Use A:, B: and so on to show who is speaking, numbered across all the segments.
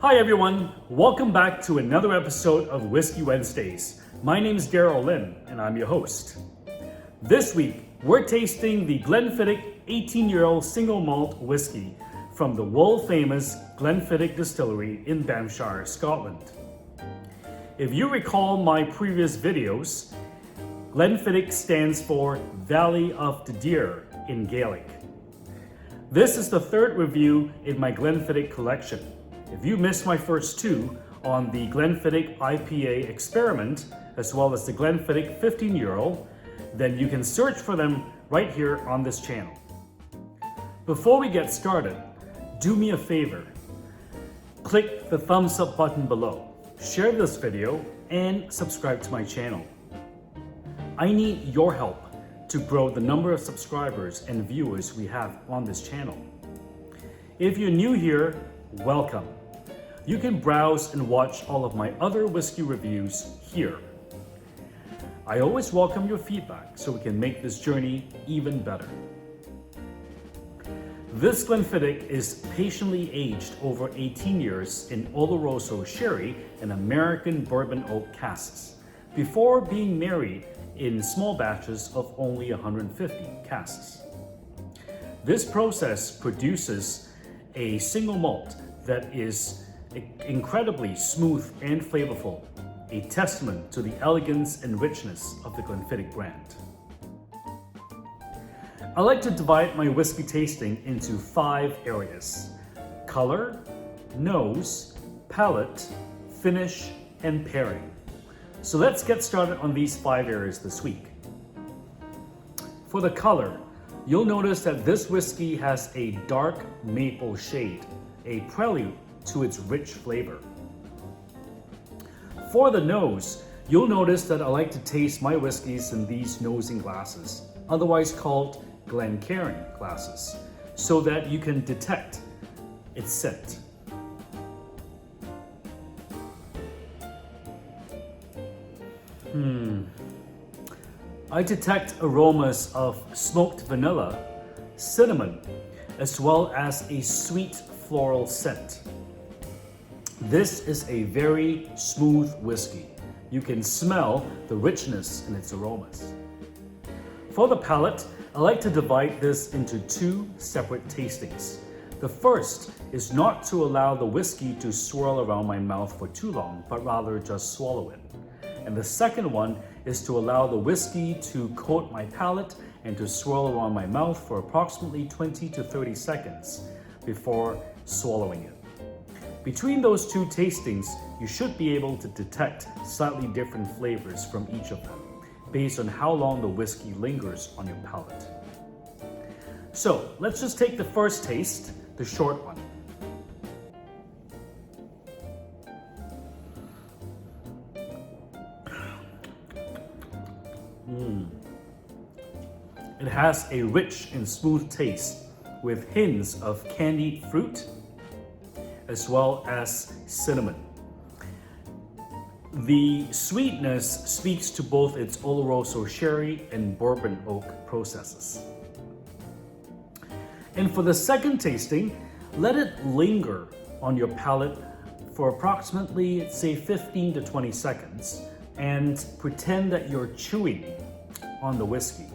A: Hi everyone, welcome back to another episode of Whiskey Wednesdays. My name is Daryl Lin and I'm your host. This week, we're tasting the Glenfiddich 18-year-old single malt whiskey from the world famous Glenfiddich distillery in Banffshire, Scotland. If you recall my previous videos, Glenfiddich stands for Valley of the Deer in Gaelic. This is the third review in my Glenfiddich collection. If you missed my first two on the Glenfiddich IPA Experiment, as well as the Glenfiddich 15-year-old, then you can search for them right here on this channel. Before we get started, do me a favor. Click the thumbs up button below, share this video, and subscribe to my channel. I need your help to grow the number of subscribers and viewers we have on this channel. If you're new here, welcome. You can browse and watch all of my other whiskey reviews here. I always welcome your feedback so we can make this journey even better. This Glenfiddich is patiently aged over 18 years in Oloroso sherry and American bourbon oak casks, before being married in small batches of only 150 casks. This process produces a single malt that is incredibly smooth and flavorful, a testament to the elegance and richness of the Glenfiddich brand. I like to divide my whiskey tasting into 5 areas: color, nose, palate, finish, and pairing. So let's get started on these 5 areas this week. For the color, you'll notice that this whiskey has a dark maple shade, a prelude to its rich flavor. For the nose, you'll notice that I like to taste my whiskeys in these nosing glasses, otherwise called Glencairn glasses, so that you can detect its scent. I detect aromas of smoked vanilla, cinnamon, as well as a sweet floral scent. This is a very smooth whiskey. You can smell the richness in its aromas. For the palate, I like to divide this into 2 separate tastings. The first is not to allow the whiskey to swirl around my mouth for too long, but rather just swallow it. And the second one is to allow the whiskey to coat my palate and to swirl around my mouth for approximately 20 to 30 seconds before swallowing it. Between those 2 tastings, you should be able to detect slightly different flavors from each of them, based on how long the whiskey lingers on your palate. So let's just take the first taste, the short one. It has a rich and smooth taste with hints of candied fruit as well as cinnamon. The sweetness speaks to both its Oloroso sherry and bourbon oak processes. And for the second tasting, let it linger on your palate for approximately, say, 15 to 20 seconds and pretend that you're chewing on the whiskey.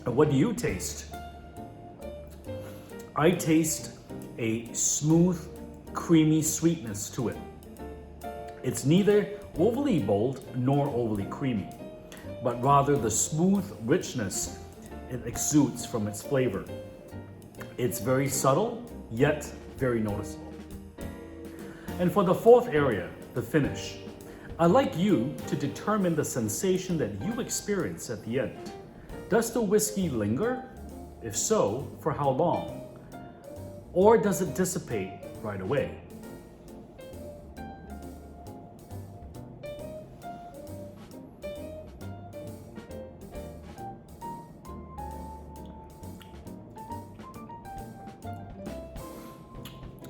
A: And what do you taste? I taste a smooth, creamy sweetness to it. It's neither overly bold nor overly creamy, but rather the smooth richness it exudes from its flavor. It's very subtle, yet very noticeable. And for the fourth area, the finish, I'd like you to determine the sensation that you experience at the end. Does the whiskey linger? If so, for how long? Or does it dissipate right away?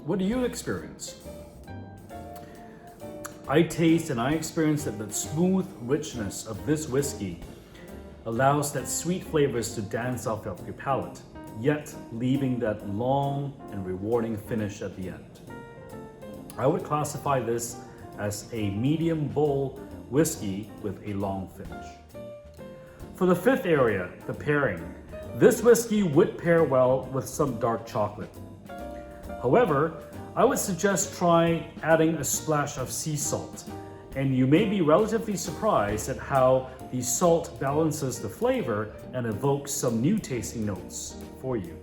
A: What do you experience? I taste and I experience that the smooth richness of this whiskey allows that sweet flavors to dance off of your palate, yet leaving that long and rewarding finish at the end. I would classify this as a medium bowl whiskey with a long finish. For the fifth area, the pairing, this whiskey would pair well with some dark chocolate. However, I would suggest try adding a splash of sea salt, and you may be relatively surprised at how the salt balances the flavor and evokes some new tasting notes for you.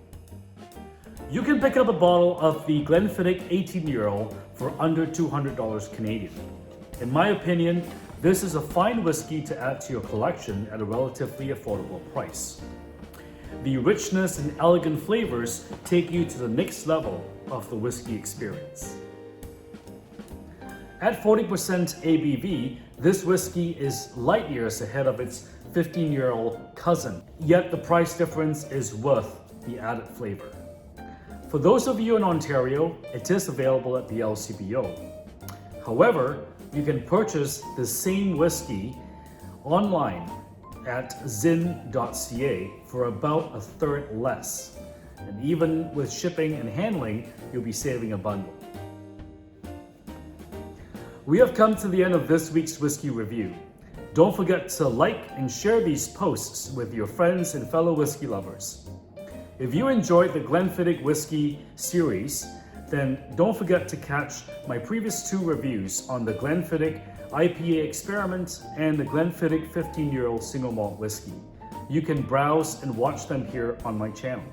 A: You can pick up a bottle of the Glenfiddich 18-year-old for under $200 Canadian. In my opinion, this is a fine whiskey to add to your collection at a relatively affordable price. The richness and elegant flavors take you to the next level of the whiskey experience. At 40% ABV, this whiskey is light years ahead of its 15-year-old cousin, yet the price difference is worth the added flavor. For those of you in Ontario, it is available at the LCBO. However, you can purchase the same whiskey online at zin.ca for about a third less. And even with shipping and handling, you'll be saving a bundle. We have come to the end of this week's whiskey review. Don't forget to like and share these posts with your friends and fellow whiskey lovers. If you enjoyed the Glenfiddich Whiskey series, then don't forget to catch my previous two reviews on the Glenfiddich IPA Experiment and the Glenfiddich 15-year-old single malt whiskey. You can browse and watch them here on my channel.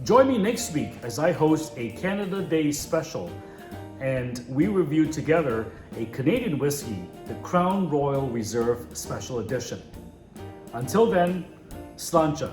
A: Join me next week as I host a Canada Day special and we review together a Canadian whiskey, the Crown Royal Reserve Special Edition. Until then, sláinte.